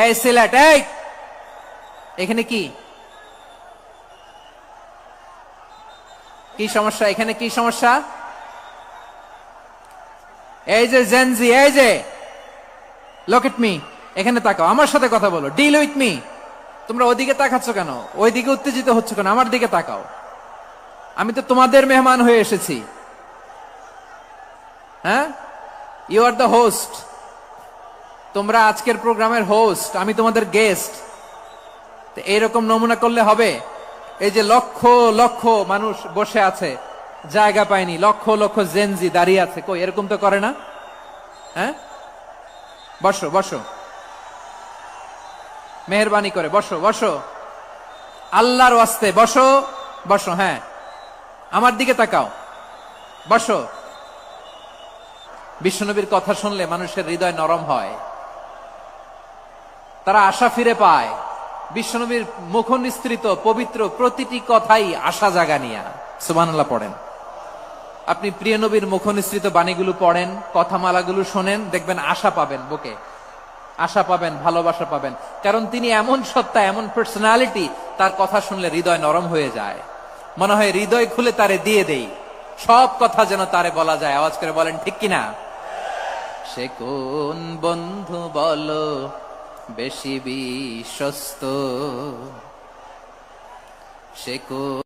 এই সিলেট, এই এখানে কি কি সমস্যা? এখানে কি সমস্যা? এই যে জেনজি, এই যে লুক এট মি, এখানে তাকাও, আমার সাথে কথা বলো, ডিল উইথ মি। তোমরা ওইদিকে তাকাচ্ছ কেন? ওইদিকে উত্তেজিত হচ্ছে কেন? আমার দিকে তাকাও, আমি তো তোমাদের মেহমান হয়ে এসেছি। হ্যাঁ, ইউ আর দ্য হোস্ট। তোমরা আজকের প্রোগ্রামের হোস্ট, আমি তোমাদের গেস্ট। এইরকম নমুনা করলে হবে? এই যে লক্ষ লক্ষ মানুষ বসে আছে, জায়গা পায়নি, লক্ষ লক্ষ জেনজি দাঁড়িয়ে আছে, কই এরকম তো করে না? হ্যাঁ, বসো বসো, মেহরবানি করে বসো বসো, আল্লাহর ওয়াস্তে বসো বসো। হ্যাঁ, আমার দিকে তাকাও, বসো। বিশ্বনবীর কথা শুনলে মানুষের হৃদয় নরম হয়, তারা আশা ফিরে পায়। বিশ্বনবীর মুখ নিঃসৃত পবিত্র প্রতিটি কথাই আশা জাগানিয়া। সুবহানাল্লাহ পড়েন। আপনি প্রিয় নবীর মুখ নিঃসৃত বাণীগুলো পড়েন, কথামালাগুলো শোনেন, দেখবেন আশা পাবেন, বুকে আশা পাবেন, ভালোবাসা পাবেন। কারণ তিনি এমন সত্তা, এমন পার্সোনালিটি, তার কথা শুনলে হৃদয় নরম হয়ে যায়। মনে হয় হৃদয় খুলে তারে দিয়ে দেই, সব কথা যেন তারে বলা যায়। আওয়াজ করে বলেন ঠিক কিনা? সে কোন বন্ধু বলো বেশি বিশ্বস্ত, সে কোন